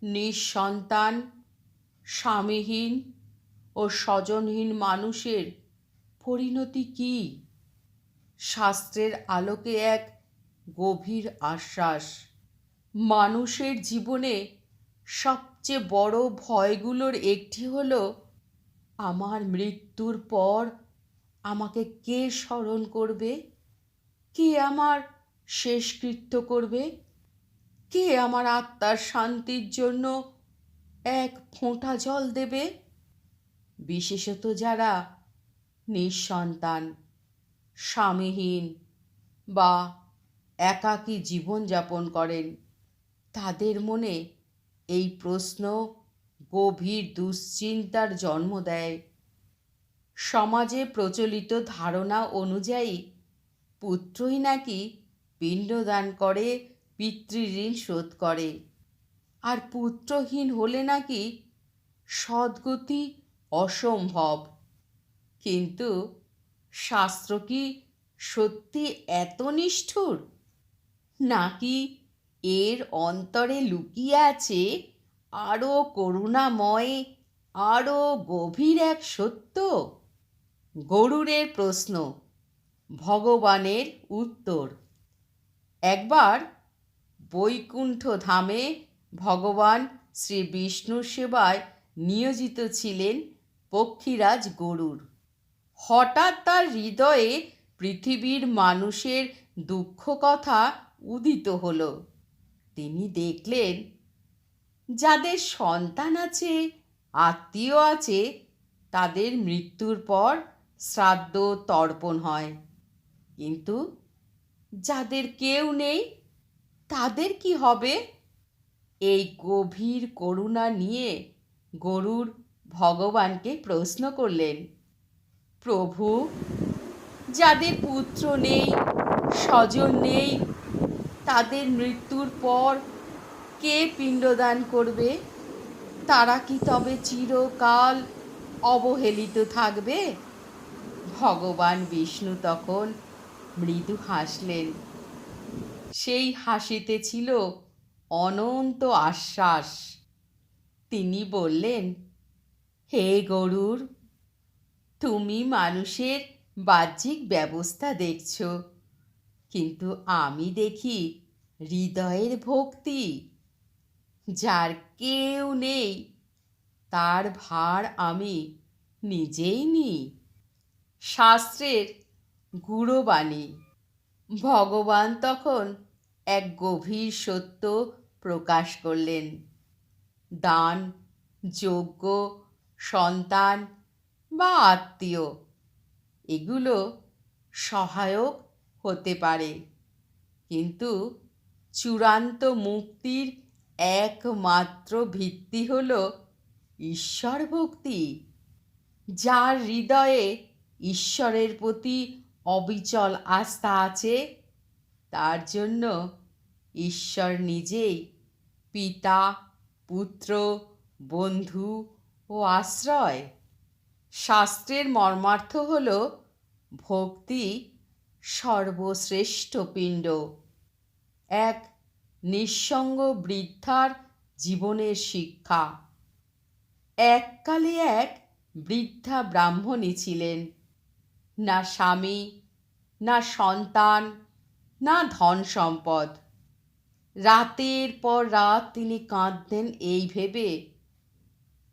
নিঃসন্তান, স্বামীহীন ও স্বজনহীন মানুষের পরিণতি কী? শাস্ত্রের আলোকে এক গভীর আশ্বাস। মানুষের জীবনে সবচেয়ে বড় ভয়গুলোর একটি হলো, আমার মৃত্যুর পর আমাকে কে স্মরণ করবে? কে আমার শেষকৃত্য করবে? কে আমার আত্মার শান্তির জন্য এক ফোঁটা জল দেবে? বিশেষত যারা নিঃসন্তান, স্বামীহীন বা একাকী জীবনযাপন করেন, তাদের মনে এই প্রশ্ন গভীর দুশ্চিন্তার জন্ম দেয়। সমাজে প্রচলিত ধারণা অনুযায়ী পুত্রই নাকি পিণ্ডদান করে পিতৃঋণ শোধ করে, আর পুত্রহীন হলে নাকি সদ্গতি অসম্ভব। কিন্তু শাস্ত্র কি সত্যি এত নিষ্ঠুর, নাকি এর অন্তরে লুকিয়ে আছে আরও করুণাময়, আরও গভীর এক সত্য? গরুড়ের প্রশ্ন, ভগবানের উত্তর। একবার বৈকুণ্ঠ ধামে ভগবান শ্রী বিষ্ণুর সেবায় নিয়োজিত ছিলেন পক্ষীরাজ গরুড়। হঠাৎ তার হৃদয়ে পৃথিবীর মানুষের দুঃখ কথা উদিত হলো। তিনি দেখলেন, যাদের সন্তান আছে, আত্মীয় আছে, তাদের মৃত্যুর পর শ্রাদ্ধ তর্পণ হয়, কিন্তু যাদের কেউ নেই, তাদের কি হবে? এই গভীর করুণা নিয়ে গরুড় ভগবানকে প্রশ্ন করলেন, প্রভু, যাদের পুত্র নেই, স্বজন নেই, তাদের মৃত্যুর পর কে পিণ্ডদান করবে? তারা কি তবে চিরকাল অবহেলিত থাকবে? ভগবান বিষ্ণু তখন মৃদু হাসলেন। সেই হাসিতে ছিল অনন্ত আশ্বাস। তিনি বললেন, হে গরুড়, তুমি মানুষের বাহ্যিক ব্যবস্থা দেখছ, কিন্তু আমি দেখি হৃদয়ের ভক্তি। যার কেউ নেই, তার ভার আমি নিজেই নিই। শাস্ত্রের গূঢ়বাণী। ভগবান তখন এক গভীর সত্য প্রকাশ করলেন। দান, যজ্ঞ, সন্তান বা আত্মীয়, এগুলো সহায়ক হতে পারে, কিন্তু চূড়ান্ত মুক্তির একমাত্র ভিত্তি হল ঈশ্বর ভক্তি। যার হৃদয়ে ঈশ্বরের প্রতি অবিচল আস্থা আছে, তার জন্য ঈশ্বর নিজেই পিতা, পুত্র, বন্ধু ও আশ্রয়। শাস্ত্রের মর্মার্থ হল, ভক্তি সর্বশ্রেষ্ঠ পিণ্ড। এক নিঃসঙ্গ বৃদ্ধার জীবনের শিক্ষা। এককালে এক বৃদ্ধা ব্রাহ্মণী ছিলেন। না স্বামী, না সন্তান, না ধন সম্পদ। রাতের পর রাত তিনি কাঁদতেন এই ভেবে,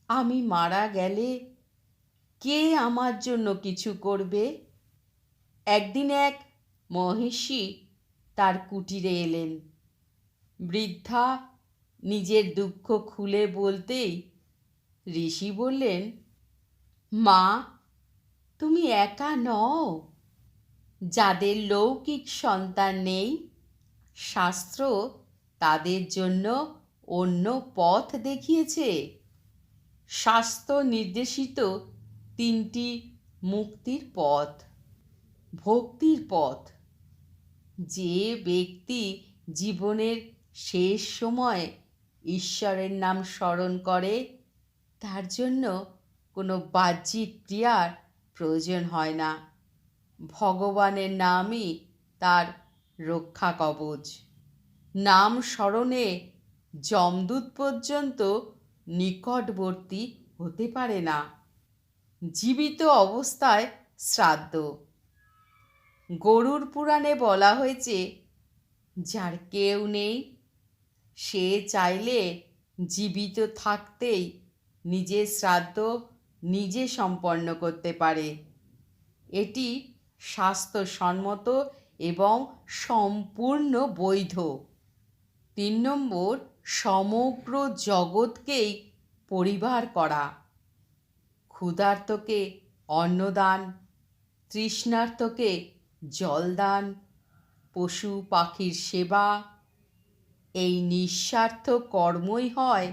আমি মারা গেলে কে আমার জন্য কিছু করবে? একদিন এক মহিষী তার কুটিরে এলেন। বৃদ্ধা নিজের দুঃখ খুলে বলতেই ঋষি বললেন, মা, তুমি একা নও। যাদের লৌকিক সন্তান নেই, শাস্ত্র তাদের জন্য অন্য পথ দেখিয়েছে। শাস্ত্র নির্দেশিত তিনটি মুক্তির পথ। ভক্তির পথ। যে ব্যক্তি জীবনের শেষ সময় ঈশ্বরের নাম স্মরণ করে, তার জন্য কোনো বাহ্যিক ক্রিয়ার প্রয়োজন হয় না। ভগবানের নামই তার রক্ষা কবচ। নাম স্মরণে যমদূত পর্যন্ত নিকটবর্তী হতে পারে না। জীবিত অবস্থায় শ্রাদ্ধ। গরুড় পুরাণে বলা হয়েছে, যার কেউ নেই সে চাইলে জীবিত থাকতেই নিজের শ্রাদ্ধ নিজে সম্পন্ন করতে পারে। এটি স্বাস্থ্যসম্মত এবং সম্পূর্ণ বৈধ। 3 নম্বর, সমগ্র জগৎকেই পরিবার করা। ক্ষুধার্তকে অন্নদান, তৃষ্ণার্তকে জলদান, পশু পাখির সেবা, এই নিঃস্বার্থ কর্মই হয়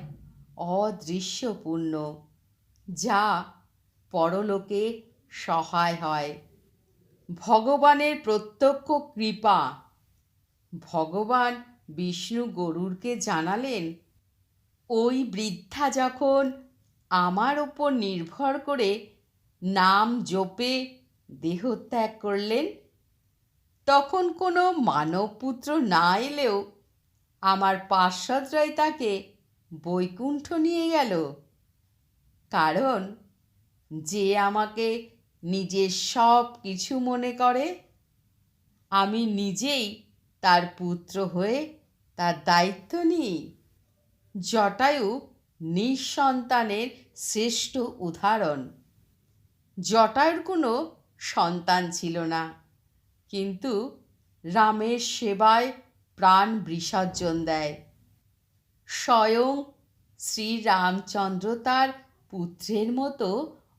অদৃশ্য পুণ্য, যা পরলোকে সহায় হয়। ভগবানের প্রত্যক্ষ কৃপা। ভগবান বিষ্ণু গরুড়কে জানালেন, ওই বৃদ্ধা যখন আমার ওপর নির্ভর করে নাম জপে দেহত্যাগ করলেন, তখন কোনো মানবপুত্র না এলেও আমার পার্ষদরাই তাকে বৈকুণ্ঠ নিয়ে গেল। কারণ যে আমাকে নিজের সব কিছু মনে করে, আমি নিজেই তার পুত্র হয়ে তার দায়িত্ব নিই। জটায়ু নিঃসন্তানের শ্রেষ্ঠ উদাহরণ। জটায়ুর কোনো সন্তান ছিল না, কিন্তু রামের সেবায় প্রাণ বিসর্জন দেয়। স্বয়ং শ্রীরামচন্দ্র তার পুত্রের মতো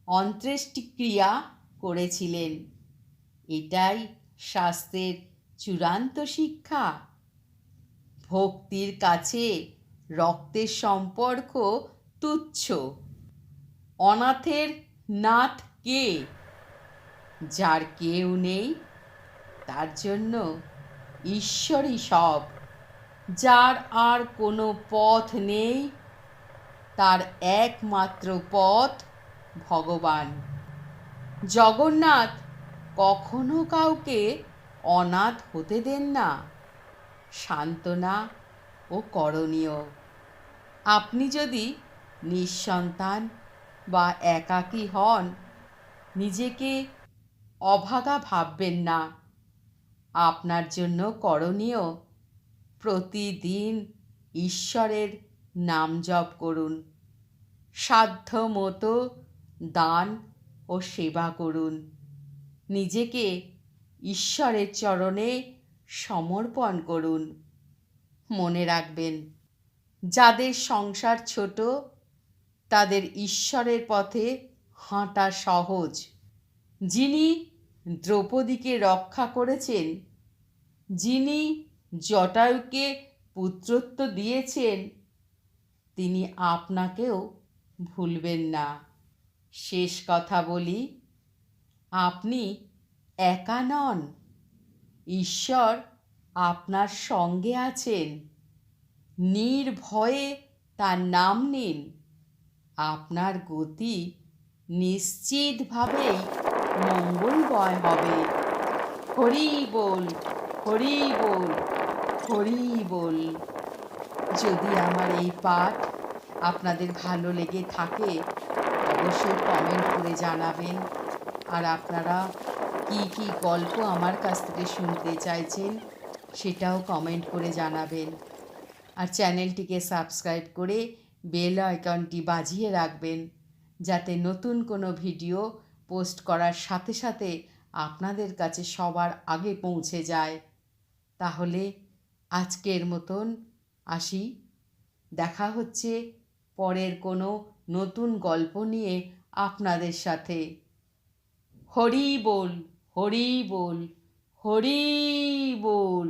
অন্ত্যেষ্টিক্রিয়া করেছিলেন। এটাই শাস্ত্রের চূড়ান্ত শিক্ষা। ভক্তির কাছে রক্তের সম্পর্ক তুচ্ছ। অনাথের নাথ কে? যার কেউ নেই তার জন্য ঈশ্বরই সব। যার আর কোনো পথ নেই, তার একমাত্র পথ ভগবান। জগন্নাথ কখনো কাউকে অনাথ হতে দেন না। সান্ত্বনা ও করণীয়। আপনি যদি নিঃসন্তান বা একাকী হন, নিজেকে অভাগা ভাববেন না। আপনার জন্য করণীয়, প্রতিদিন ঈশ্বরের নাম জপ করুন, সাধ্যমতো দান ও সেবা করুন, নিজেকে ঈশ্বরের চরণে সমর্পণ করুন। মনে রাখবেন, যাদের সংসার ছোট তাদের ঈশ্বরের পথে হাঁটা সহজ। যিনি দ্রৌপদীকে রক্ষা করেছেন, যিনি জটায়ুকে পুত্রত্ব দিয়েছেন, তিনি আপনাকেও ভুলবেন না। শেষ কথা বলি, আপনি একা নন। ঈশ্বর আপনার সঙ্গে আছেন। নির্ভয়ে তার নাম নিন। আপনার গতি নিশ্চিতভাবেই মঙ্গলময় হবে। হরি বল, হরি বল, হরি বল। যদি আমার এই পাঠ আপনাদের ভালো লেগে থাকে, অবশ্যই কমেন্ট করে জানাবেন। আর আপনারা কি কি গল্প আমার কাছ থেকে শুনতে চাইছেন সেটাও কমেন্ট করে জানাবেন। আর চ্যানেলটিকে সাবস্ক্রাইব করে বেল আইকনটি বাজিয়ে রাখবেন, যাতে নতুন কোনো ভিডিও পোস্ট করার সাথে সাথে আপনাদের কাছে সবার আগে পৌঁছে যায়। তাহলে আজকের মতন আসি। দেখা হচ্ছে পরের কোনো নতুন গল্প নিয়ে আপনাদের সাথে। হরি বল, হরি বল, হরি বল।